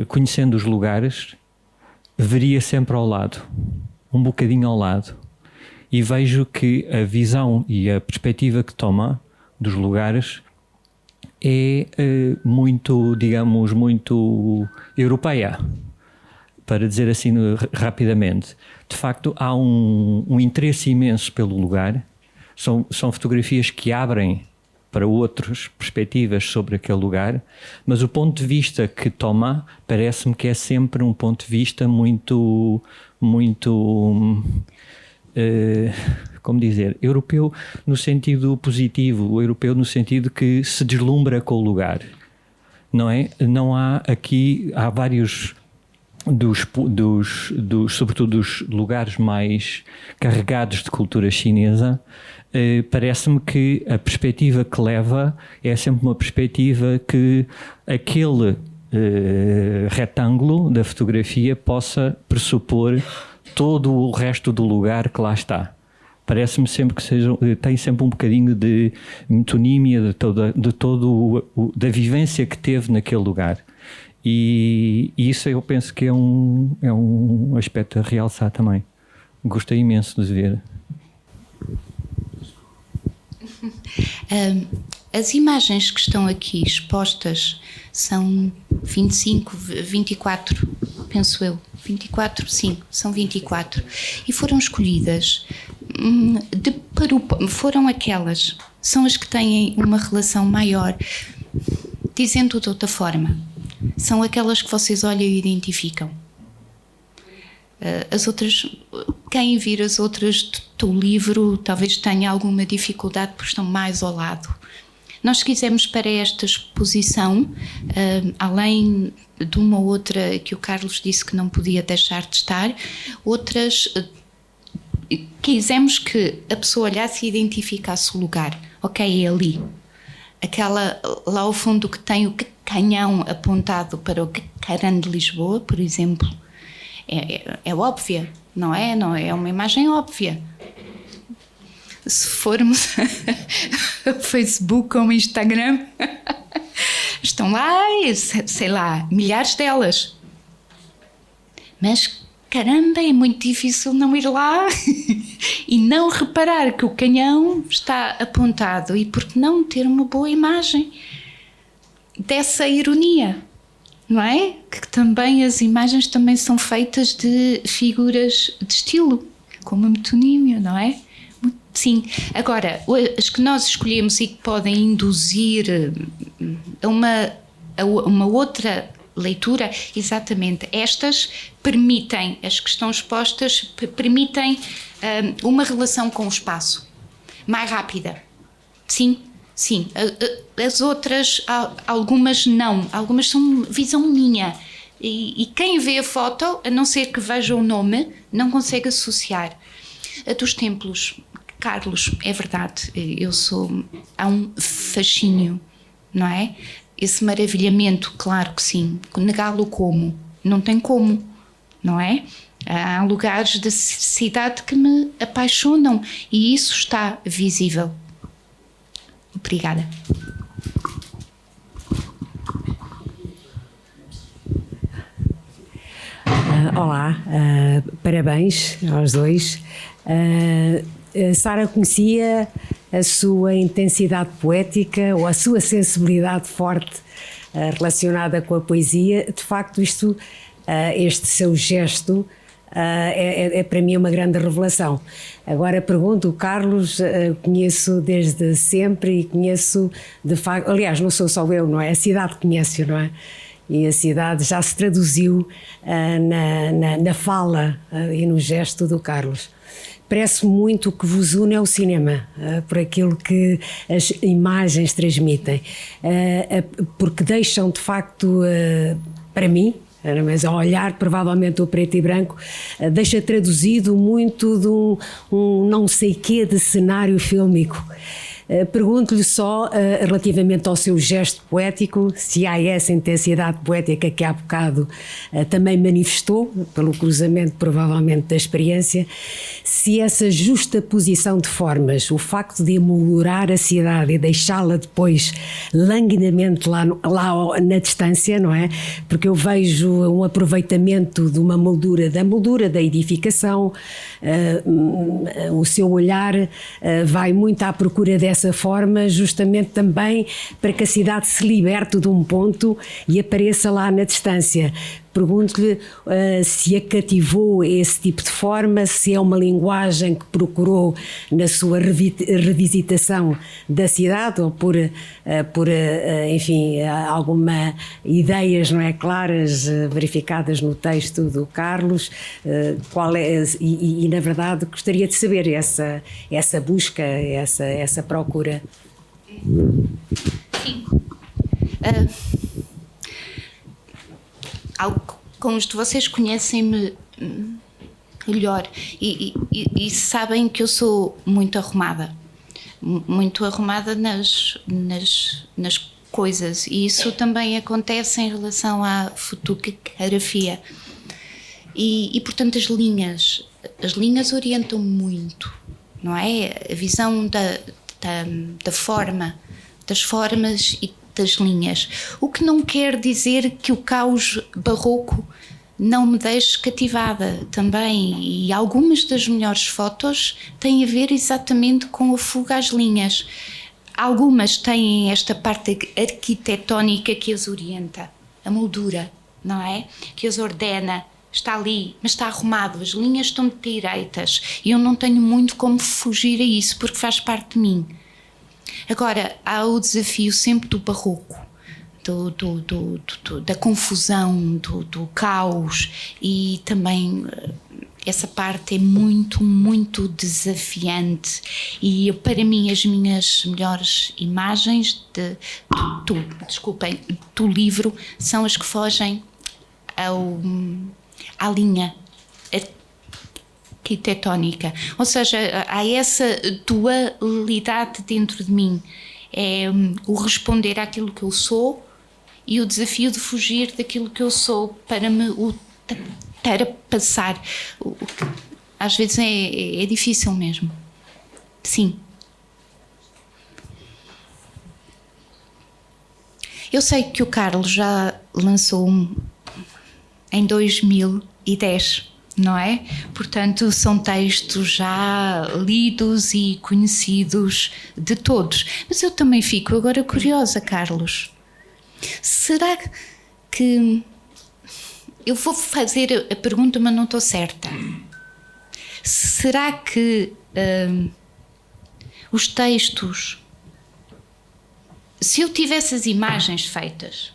conhecendo os lugares, veria sempre ao lado, um bocadinho ao lado, e vejo que a visão e a perspectiva que toma dos lugares é muito, digamos, muito europeia, para dizer assim rapidamente. De facto, há um interesse imenso pelo lugar. São fotografias que abrem para outras perspectivas sobre aquele lugar, mas o ponto de vista que toma parece-me que é sempre um ponto de vista muito, como dizer, europeu no sentido positivo, europeu no sentido que se deslumbra com o lugar. Não é? Não há aqui, há vários sobretudo dos lugares mais carregados de cultura chinesa, parece-me que a perspectiva que leva é sempre uma perspectiva que aquele retângulo da fotografia possa pressupor todo o resto do lugar que lá está. Parece-me sempre que tem sempre um bocadinho de metonímia da vivência que teve naquele lugar. E isso eu penso que é um aspecto a realçar também. Gostei imenso de ver. As imagens que estão aqui expostas são 24, penso eu. 24, sim, são 24. E foram escolhidas, foram aquelas, são as que têm uma relação maior, dizendo de outra forma. São aquelas que vocês olham e identificam. As outras, quem vir as outras do livro talvez tenha alguma dificuldade porque estão mais ao lado. Nós quisemos para esta exposição, além de uma outra que o Carlos disse que não podia deixar de estar, outras quisemos que a pessoa olhasse e identificasse o lugar. Ok, é ali. Aquela lá ao fundo que tem o canhão apontado para o Caran de Lisboa, por exemplo, é óbvia, não é? Não é uma imagem óbvia. Se formos ao Facebook ou ao Instagram, estão lá, sei lá, milhares delas. Mas, caramba, é muito difícil não ir lá e não reparar que o canhão está apontado e por que não ter uma boa imagem dessa ironia, não é? Que também as imagens também são feitas de figuras de estilo, como a metonímia, não é? Sim, agora, as que nós escolhemos e que podem induzir a uma outra leitura, exatamente, estas permitem, as que estão expostas, permitem uma relação com o espaço mais rápida. Sim, sim. As outras, algumas não, algumas são visão minha. E quem vê a foto, a não ser que veja o nome, não consegue associar. A dos templos, Carlos, é verdade, há um fascínio, não é? Esse maravilhamento, claro que sim. Negá-lo como? Não tem como, não é? Há lugares da cidade que me apaixonam e isso está visível. Obrigada. Olá, parabéns aos dois. Sara conhecia a sua intensidade poética ou a sua sensibilidade forte relacionada com a poesia. De facto, este seu gesto é para mim uma grande revelação. Agora pergunto, o Carlos conheço desde sempre e conheço de facto, aliás, não sou só eu, não é? A cidade conhece-o, não é? E a cidade já se traduziu na fala e no gesto do Carlos. Parece muito o que vos une é o cinema, por aquilo que as imagens transmitem, porque deixam de facto, para mim, mas ao olhar provavelmente o preto e branco, deixa traduzido muito de um não sei quê de cenário fílmico. Pergunto-lhe só, relativamente ao seu gesto poético, se há essa intensidade poética que há bocado também manifestou, pelo cruzamento provavelmente da experiência, se essa justaposição de formas, o facto de emoldurar a cidade e deixá-la depois languidamente lá na distância, não é? Porque eu vejo um aproveitamento de uma moldura da edificação, o seu olhar vai muito à procura dessa forma, justamente também para que a cidade se liberte de um ponto e apareça lá na distância. Pergunto-lhe se a cativou esse tipo de forma, se é uma linguagem que procurou na sua revisitação da cidade ou por enfim, alguma ideias, não é, claras, verificadas no texto do Carlos, qual é, e na verdade gostaria de saber essa busca, essa procura. Sim. Alguns de vocês conhecem-me melhor e sabem que eu sou muito arrumada nas coisas, e isso também acontece em relação à fotografia e portanto as linhas orientam muito, não é? A visão da forma, das formas e das linhas, o que não quer dizer que o caos barroco não me deixe cativada também, e algumas das melhores fotos têm a ver exatamente com a fuga às linhas. Algumas têm esta parte arquitetónica que as orienta, a moldura, não é? Que as ordena, está ali, mas está arrumado, as linhas estão direitas e eu não tenho muito como fugir a isso porque faz parte de mim. Agora, há o desafio sempre do barroco, da confusão, do caos, e também essa parte é muito, muito desafiante, e para mim as minhas melhores imagens do livro são as que fogem à linha arquitetónica, ou seja, há essa dualidade dentro de mim, é o responder àquilo que eu sou e o desafio de fugir daquilo que eu sou para me ultrapassar. Às vezes é difícil mesmo. Sim. Eu sei que o Carlos já lançou em 2010, não é? Portanto, são textos já lidos e conhecidos de todos. Mas eu também fico agora curiosa, Carlos. Será que... Eu vou fazer a pergunta, mas não estou certa. Será que os textos. Se eu tivesse as imagens feitas,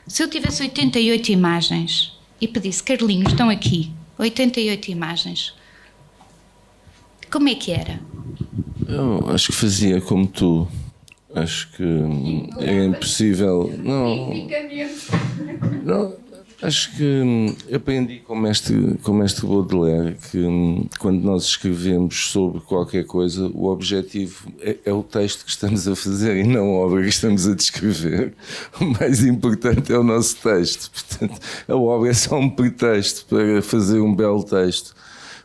se eu tivesse 88 imagens e pedisse, Carlinhos, estão aqui, 88 imagens, como é que era? Eu acho que fazia como tu. Acho que é impossível. Não, acho que aprendi com o mestre Baudelaire que quando nós escrevemos sobre qualquer coisa, o objetivo é o texto que estamos a fazer e não a obra que estamos a descrever. O mais importante é o nosso texto. Portanto, a obra é só um pretexto para fazer um belo texto.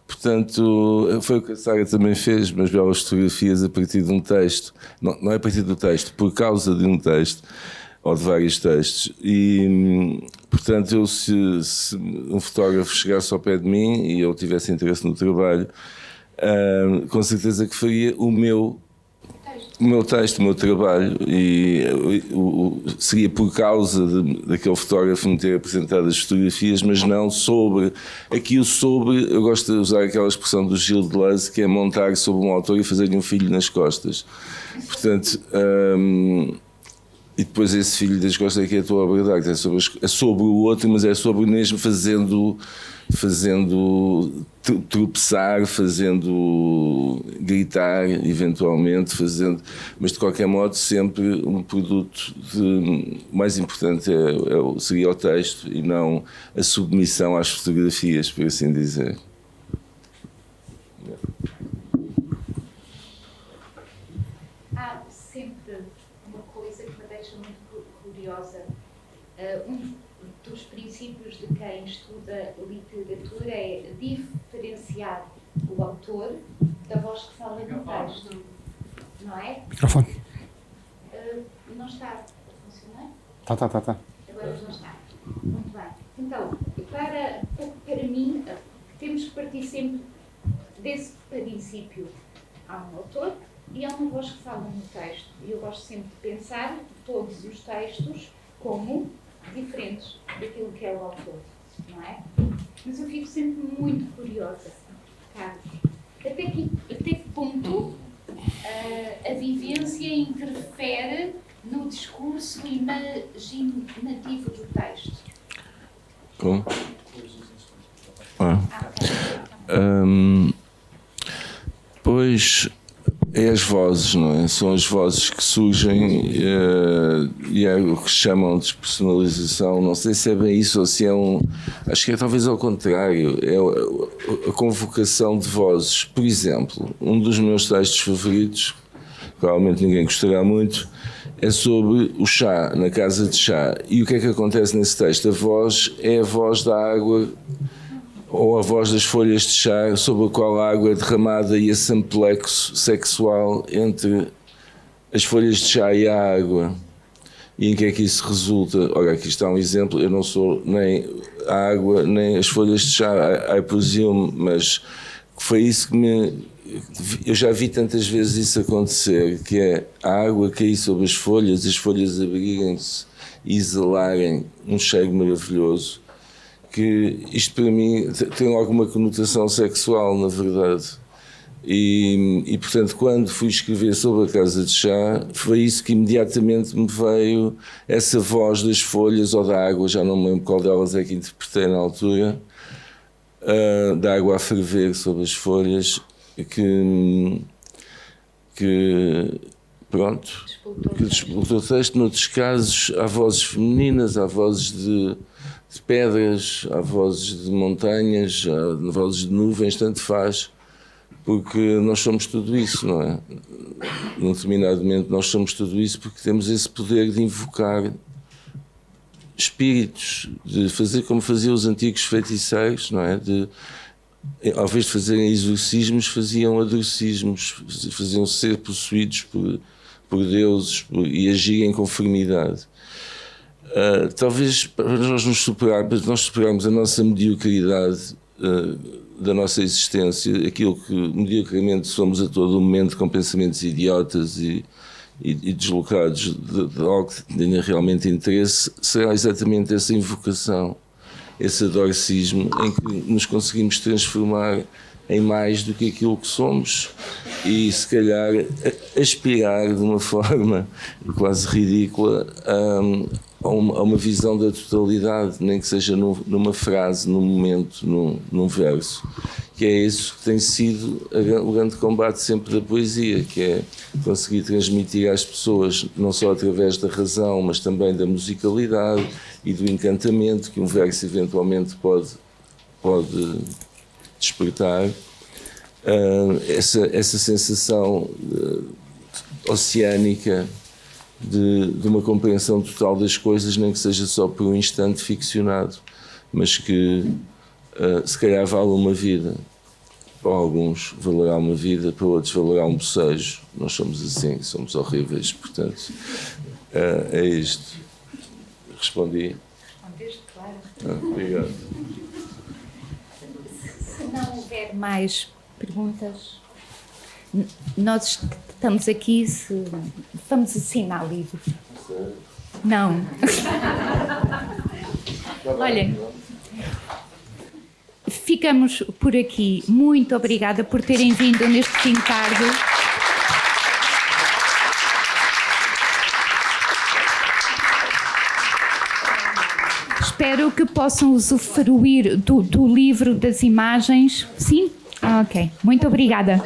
Portanto, foi o que a Sara também fez, umas belas fotografias a partir de um texto. Não é a partir do texto, por causa de um texto, ou de vários textos. E, portanto, se um fotógrafo chegasse ao pé de mim e eu tivesse interesse no trabalho, com certeza que faria o meu texto, o meu trabalho, e seria por causa daquele fotógrafo me ter apresentado as fotografias, mas não sobre. Eu gosto de usar aquela expressão do Gilles Deleuze, que é montar sobre um autor e fazer-lhe um filho nas costas. Portanto, e depois esse filho das costas é que é a tua obra de arte, é sobre o outro, mas é sobre mesmo fazendo tropeçar, fazendo gritar, eventualmente, mas de qualquer modo sempre um produto o mais importante seria o texto e não a submissão às fotografias, por assim dizer. Há sempre uma coisa que me deixa muito curiosa. Um dos princípios de quem estuda literatura é diferenciar o autor da voz que fala no texto, não é? Microfone. Não está a funcionar? Tá. Agora já está. Muito bem. Então, para mim, temos que partir sempre desse princípio. Há um autor e há uma voz que fala no texto. E eu gosto sempre de pensar todos os textos como diferentes daquilo que é o autor, não é? Mas eu fico sempre muito curiosa, Carlos, até que ponto a vivência interfere no discurso imaginativo do texto? Como? Pois é as vozes, não é? São as vozes que surgem e é o que chamam de despersonalização. Não sei se é bem isso ou se é acho que é talvez ao contrário. É a convocação de vozes. Por exemplo, um dos meus textos favoritos, provavelmente ninguém gostará muito, é sobre o chá, na casa de chá. E o que é que acontece nesse texto? A voz é a voz da água ou a voz das folhas de chá sobre a qual a água é derramada e esse amplexo sexual entre as folhas de chá e a água. E em que é que isso resulta? Olha, aqui está um exemplo, eu não sou nem a água nem as folhas de chá, I presume, mas foi isso que eu já vi tantas vezes isso acontecer, que é a água cair sobre as folhas abrirem-se e exalarem um cheiro maravilhoso, que isto para mim tem alguma conotação sexual, na verdade. E portanto, quando fui escrever sobre a casa de chá, foi isso que imediatamente me veio, essa voz das folhas ou da água, já não me lembro qual delas é que interpretei na altura, da água a ferver sobre as folhas, que disputou o texto. Noutros casos há vozes femininas, há vozes de pedras, há vozes de montanhas, há vozes de nuvens, tanto faz, porque nós somos tudo isso, não é? Num determinado momento nós somos tudo isso porque temos esse poder de invocar espíritos, de fazer como faziam os antigos feiticeiros, não é? Ao invés de fazerem exorcismos, faziam adorcismos, faziam ser possuídos por deuses e agirem em conformidade. Talvez para nós superarmos a nossa mediocridade da nossa existência, aquilo que mediocremente somos a todo momento, com pensamentos idiotas e deslocados de algo que tenha realmente interesse, será exatamente essa invocação, esse adorcismo, em que nos conseguimos transformar em mais do que aquilo que somos e, se calhar, aspirar de uma forma quase ridícula a uma visão da totalidade, nem que seja numa frase, num momento, num verso. Que é isso que tem sido o grande combate sempre da poesia, que é conseguir transmitir às pessoas, não só através da razão, mas também da musicalidade e do encantamento que um verso eventualmente pode despertar, essa sensação oceânica de uma compreensão total das coisas, nem que seja só por um instante ficcionado, mas que se calhar vale uma vida. Para alguns valerá uma vida, para outros valerá um bocejo. Nós somos assim, somos horríveis, portanto, é isto. Respondi? Respondeste, claro. Obrigado. Se não houver mais perguntas, nós estamos aqui, vamos assinar livros. Não. Olhem, ficamos por aqui. Muito obrigada por terem vindo neste fim de tarde. Espero que possam usufruir do livro, das imagens. Sim? Ok. Muito obrigada.